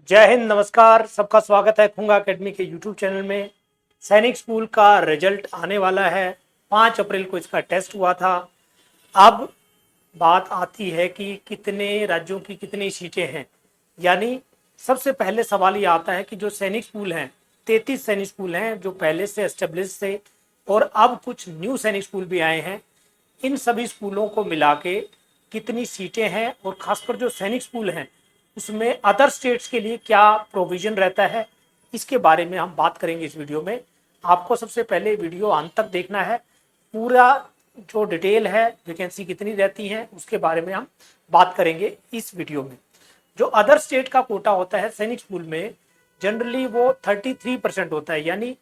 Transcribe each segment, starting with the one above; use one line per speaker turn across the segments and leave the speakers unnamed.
जय हिंद, नमस्कार। सबका स्वागत है खुंगा एकेडमी के यूट्यूब चैनल में। सैनिक स्कूल का रिजल्ट आने वाला है। 5 अप्रैल को इसका टेस्ट हुआ था। अब बात आती है कि कितने राज्यों की कितनी सीटें हैं। यानी सबसे पहले सवाल ये आता है कि जो सैनिक स्कूल हैं, 33 सैनिक स्कूल हैं जो पहले से एस्टेब्लिश थे और अब कुछ न्यू सैनिक स्कूल भी आए हैं। इन सभी स्कूलों को मिला के कितनी सीटें हैं और खासकर जो सैनिक स्कूल हैं उसमें अदर स्टेट्स के लिए क्या प्रोविजन रहता है, इसके बारे में हम बात करेंगे इस वीडियो में। आपको सबसे पहले वीडियो अंत तक देखना है। पूरा जो डिटेल है, वैकेंसी कितनी रहती है, उसके बारे में हम बात करेंगे इस वीडियो में। जो अदर स्टेट का कोटा होता है सैनिक स्कूल में, जनरली वो 33% होता है। यानी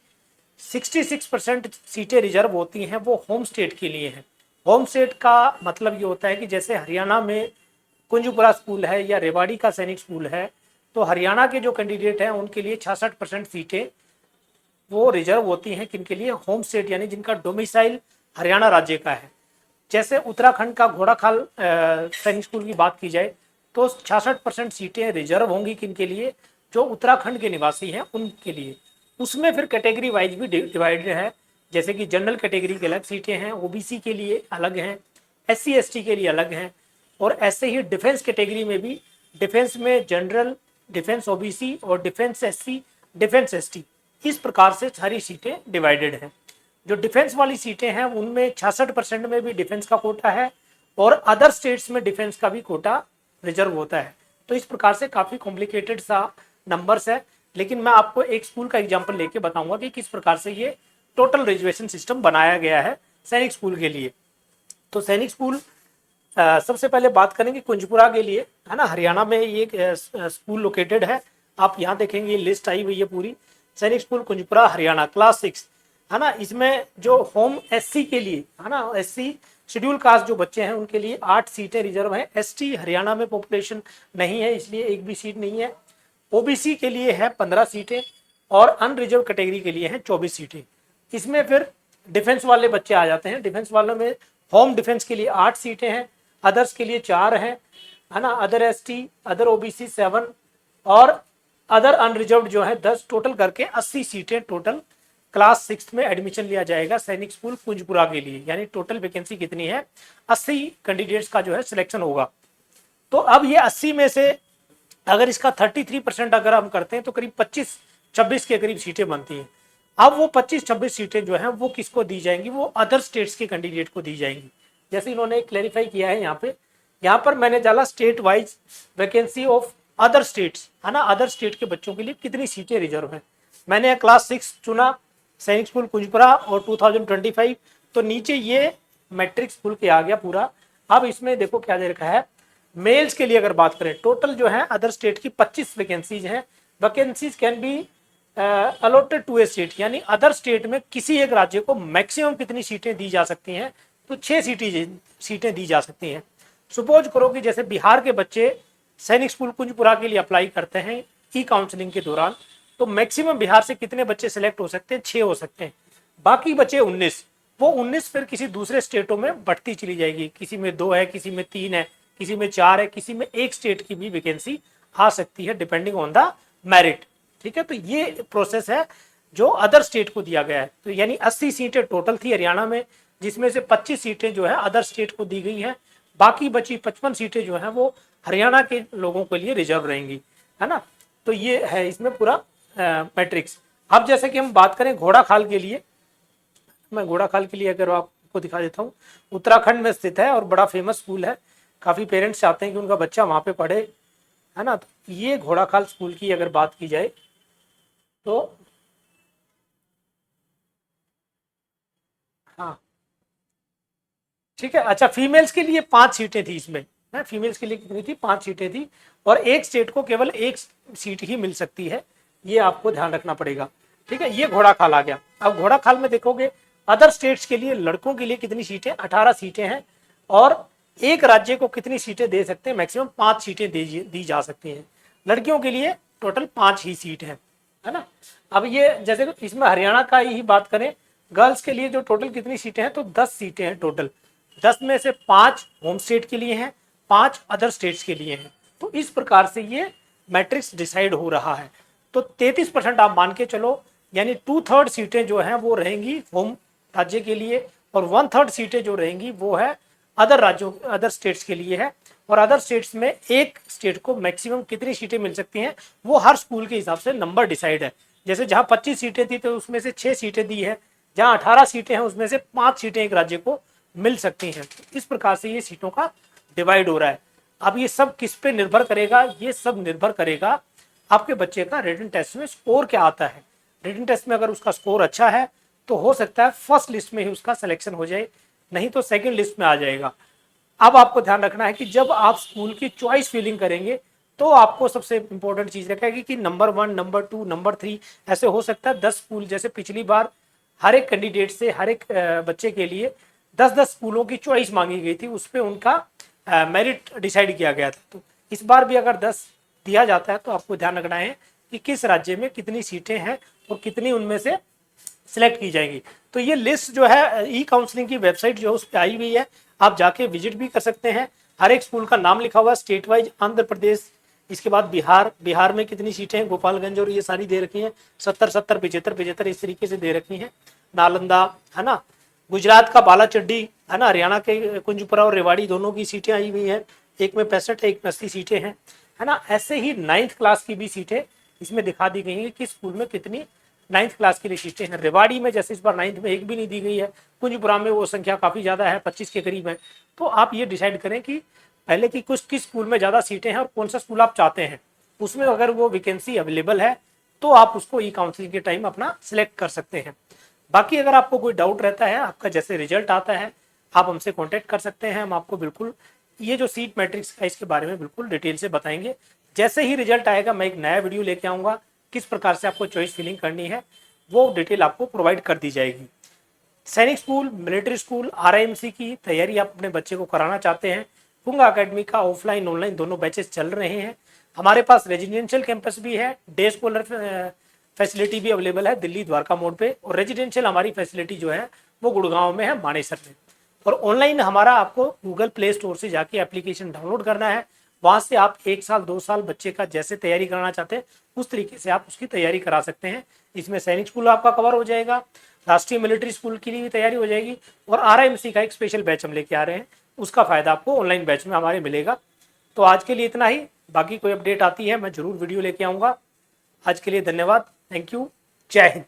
66% सीटें रिजर्व होती हैं, वो होम स्टेट के लिए हैं। होम स्टेट का मतलब ये होता है कि जैसे हरियाणा में कुंजपुरा स्कूल है या रेवाड़ी का सैनिक स्कूल है, तो हरियाणा के जो कैंडिडेट हैं उनके लिए 66% सीटें वो रिजर्व होती हैं। किनके लिए? होम स्टेट, यानी जिनका डोमिसाइल हरियाणा राज्य का है। जैसे उत्तराखंड का घोड़ाखाल सैनिक स्कूल की बात की जाए तो 66% सीटें रिजर्व होंगी। किनके लिए? जो उत्तराखंड के निवासी हैं उनके लिए। उसमें फिर कैटेगरी वाइज भी डिवाइडेड है। जैसे कि जनरल कैटेगरी के अलग सीटें हैं, ओबीसी के लिए अलग हैं, एससी एसटी के लिए अलग हैं, और ऐसे ही डिफेंस कैटेगरी में भी, डिफेंस में जनरल, डिफेंस ओबीसी और डिफेंस एससी, डिफेंस एसटी, इस प्रकार से सारी सीटें डिवाइडेड हैं। जो डिफेंस वाली सीटें हैं उनमें 66% में भी डिफेंस का कोटा है और अदर स्टेट्स में डिफेंस का भी कोटा रिजर्व होता है। तो इस प्रकार से काफ़ी कॉम्प्लिकेटेड सा नंबर्स है, लेकिन मैं आपको एक स्कूल का एग्जाम्पल लेके बताऊंगा कि किस प्रकार से ये टोटल रिजर्वेशन सिस्टम बनाया गया है सैनिक स्कूल के लिए। तो सैनिक स्कूल सबसे पहले बात करेंगे कुंजपुरा के लिए, है ना। हरियाणा में ये स्कूल लोकेटेड है। आप यहाँ देखेंगे लिस्ट आई हुई है पूरी। सैनिक स्कूल कुंजपुरा हरियाणा, क्लास 6, है ना। इसमें जो होम एससी के लिए, है ना, एससी शेड्यूल कास्ट जो बच्चे हैं उनके लिए 8 सीटें रिजर्व हैं। एसटी हरियाणा में पॉपुलेशन नहीं है, इसलिए एक भी सीट नहीं है। ओबीसी के लिए है 15 सीटें और अनरिजर्व कैटेगरी के लिए हैं 24 सीटें। इसमें फिर डिफेंस वाले बच्चे आ जाते हैं। डिफेंस वालों में होम डिफेंस के लिए 8 सीटें हैं, अदर्स के लिए 4 हैं, है ना। अदर एसटी, अदर ओबीसी 7 और अदर अनरिजर्व जो है 10, टोटल करके 80 सीटें टोटल क्लास 6 में एडमिशन लिया जाएगा सैनिक स्कूल कुंजपुरा के लिए। यानी टोटल वैकेंसी कितनी है? 80 कैंडिडेट्स का जो है सिलेक्शन होगा। तो अब ये 80 में से अगर इसका 33% अगर हम करते हैं तो करीब 25-26 के करीब सीटें बनती हैं। अब वो 25-26 सीटें जो हैं वो किसको दी जाएंगी? वो अदर स्टेट्स के कैंडिडेट को दी जाएंगी। जैसे इन्होंने क्लैरिफाई किया है यहाँ पर मैंने डाला state wise vacancy of other states, है ना। अदर स्टेट के बच्चों के लिए कितनी सीटें रिजर्व हैं। मैंने क्लास 6 चुना, सैनिक स्कूल कुंजपुरा, और 2025। तो नीचे ये मैट्रिक स्कूल के आ गया पूरा। अब इसमें देखो क्या दे रखा है। मेल्स के लिए अगर बात करें, टोटल जो है अदर स्टेट की 25 वैकेंसीज हैं। Vacancies can be allotted to a state, यानी अदर स्टेट में किसी एक राज्य को मैक्सिमम कितनी सीटें दी जा सकती हैं? तो 6 सीटें दी जा सकती हैं। सपोज करो कि जैसे बिहार के बच्चे सैनिक स्कूल कुंजपुरा के लिए अप्लाई करते हैं ई काउंसलिंग के दौरान, तो मैक्सिमम बिहार से कितने बच्चे सिलेक्ट हो सकते हैं? 6 हो सकते हैं। बाकी बचे 19। वो 19 फिर किसी दूसरे स्टेटों में बढ़ती चली जाएगी। किसी में 2 है, किसी में 3 है, किसी में 4 है, किसी में 1 स्टेट की भी वैकेंसी आ सकती है डिपेंडिंग ऑन द मेरिट। ठीक है, तो ये प्रोसेस है जो अदर स्टेट को दिया गया है। तो यानी 80 सीटें टोटल थी हरियाणा में, जिसमें से 25 सीटें जो है अदर स्टेट को दी गई हैं। बाकी बची 55 सीटें जो है वो हरियाणा के लोगों के लिए रिजर्व रहेंगी, है ना। तो ये है इसमें पूरा मैट्रिक्स। अब जैसे कि हम बात करें घोड़ा खाल के लिए, मैं घोड़ा खाल के लिए अगर आपको दिखा देता हूँ, उत्तराखंड में स्थित है और बड़ा फेमस स्कूल है। काफ़ी पेरेंट्स चाहते हैं कि उनका बच्चा वहाँ पे पढ़े, है ना। तो ये घोड़ा खाल स्कूल की अगर बात की जाए तो हाँ, ठीक है। अच्छा, फीमेल्स के लिए 5 सीटें थी इसमें, है। फीमेल्स के लिए कितनी थी? 5 सीटें थी और एक स्टेट को केवल 1 सीट ही मिल सकती है। ये आपको ध्यान रखना पड़ेगा। ठीक है, ये घोड़ा खाल आ गया। अब घोड़ा खाल में देखोगे अदर स्टेट्स के लिए लड़कों के लिए कितनी सीटें? 18 सीटें हैं और एक राज्य को कितनी सीटें दे सकते हैं? मैक्सिमम 5 सीटें दी जा सकती हैं। लड़कियों के लिए टोटल 5 ही सीट है ना। अब ये जैसे इसमें हरियाणा का ही बात करें, गर्ल्स के लिए जो टोटल कितनी सीटें हैं? तो 10 सीटें हैं टोटल। 10 में से 5 होम स्टेट के लिए हैं, 5 अदर स्टेट्स के लिए हैं। तो इस प्रकार से ये मैट्रिक्स डिसाइड हो रहा है। तो 33% आप मान के चलो, यानी 2/3 सीटें जो हैं वो रहेंगी होम राज्य के लिए, और 1/3 सीटें जो रहेंगी वो है अदर राज्यों, अदर स्टेट्स के लिए है। और अदर स्टेट्स में एक स्टेट को मैक्सिमम कितनी सीटें मिल सकती हैं वो हर स्कूल के हिसाब से नंबर डिसाइड है। जैसे जहां 25 सीटें थी तो उसमें से 6 सीटें दी है, जहां 18 सीटें हैं उसमें से 5 सीटें एक राज्य को मिल सकती हैं। तो इस प्रकार से ये सीटों का डिवाइड हो रहा है। अब ये सब किस पे निर्भर करेगा? ये सब निर्भर करेगा आपके बच्चे का रिटन टेस्ट में स्कोर क्या आता है। रिटन टेस्ट में अगर उसका स्कोर अच्छा है तो हो सकता है फर्स्ट लिस्ट में ही उसका सिलेक्शन हो जाए, नहीं तो सेकंड लिस्ट में आ जाएगा। अब आपको ध्यान रखना है कि जब आप स्कूल की चॉइस फिलिंग करेंगे तो आपको सबसे इंपॉर्टेंट चीज रखेगी कि नंबर 1, नंबर 2, नंबर 3, ऐसे हो सकता है 10 स्कूल, जैसे पिछली बार हर एक कैंडिडेट से हर एक बच्चे के लिए 10-10 स्कूलों की चॉइस मांगी गई थी, उस पर उनका मेरिट डिसाइड किया गया था। तो इस बार भी अगर 10 दिया जाता है तो आपको ध्यान रखना है कि किस राज्य में कितनी सीटें हैं और कितनी उनमें से सिलेक्ट की जाएंगी। तो ये लिस्ट जो है ई काउंसलिंग की वेबसाइट जो है उस पर आई हुई है, आप जाके विजिट भी कर सकते हैं। हर एक स्कूल का नाम लिखा हुआ है स्टेट वाइज, आंध्र प्रदेश, इसके बाद बिहार में कितनी सीटें हैं, गोपालगंज, और ये सारी दे रखी हैं 70, 70, 75, 75 इस तरीके से दे रखी हैं। नालंदा है ना, गुजरात का बालाचड्डी है ना, हरियाणा के कुंजपुरा और रेवाड़ी दोनों की सीटें आई हुई हैं, एक में 65 है, एक में 80 सीटें हैं, है ना। ऐसे ही 9th क्लास की भी सीटें इसमें दिखा दी गई हैं कि स्कूल में कितनी 9th क्लास के लिए सीटें हैं। रेवाड़ी में जैसे इस बार 9th में एक भी नहीं दी गई है, कुंजपुरा में वो संख्या काफ़ी ज़्यादा है, 25 के करीब है। तो आप ये डिसाइड करें कि पहले कि किस स्कूल में ज़्यादा सीटें हैं और कौन सा स्कूल आप चाहते हैं, उसमें अगर वो वैकेंसी अवेलेबल है तो आप उसको ई काउंसलिंग के टाइम अपना सिलेक्ट कर सकते हैं। बाकी अगर आपको कोई डाउट रहता है, आपका जैसे रिजल्ट आता है आप हमसे कांटेक्ट कर सकते हैं, हम आपको बिल्कुल ये जो सीट मैट्रिक्स है इसके बारे में बिल्कुल डिटेल से बताएंगे। जैसे ही रिजल्ट आएगा मैं एक नया वीडियो लेके आऊँगा, किस प्रकार से आपको चॉइस फिलिंग करनी है वो डिटेल आपको प्रोवाइड कर दी जाएगी। सैनिक स्कूल, मिलिट्री स्कूल, RIMC की तैयारी आप अपने बच्चे को कराना चाहते हैं, कुंगा अकेडमी का ऑफलाइन ऑनलाइन दोनों बैचेस चल रहे हैं। हमारे पास रेजिडेंशियल कैंपस भी है, डे स्कॉलर फैसिलिटी भी अवेलेबल है दिल्ली द्वारका मोड़ पे, और रेजिडेंशियल हमारी फैसिलिटी जो है वो गुड़गांव में है, मानेसर में। और ऑनलाइन हमारा आपको गूगल प्ले स्टोर से जाके एप्लीकेशन डाउनलोड करना है, वहाँ से आप 1 साल 2 साल बच्चे का जैसे तैयारी कराना चाहते हैं उस तरीके से आप उसकी तैयारी करा सकते हैं। इसमें सैनिक स्कूल आपका कवर हो जाएगा, राष्ट्रीय मिलिट्री स्कूल की भी तैयारी हो जाएगी, और RIMC का एक स्पेशल बैच हम लेके आ रहे हैं, उसका फायदा आपको ऑनलाइन बैच में हमारे मिलेगा। तो आज के लिए इतना ही, बाकी कोई अपडेट आती है मैं जरूर वीडियो लेके आऊँगा। आज के लिए धन्यवाद, थैंक यू, जय हिंद।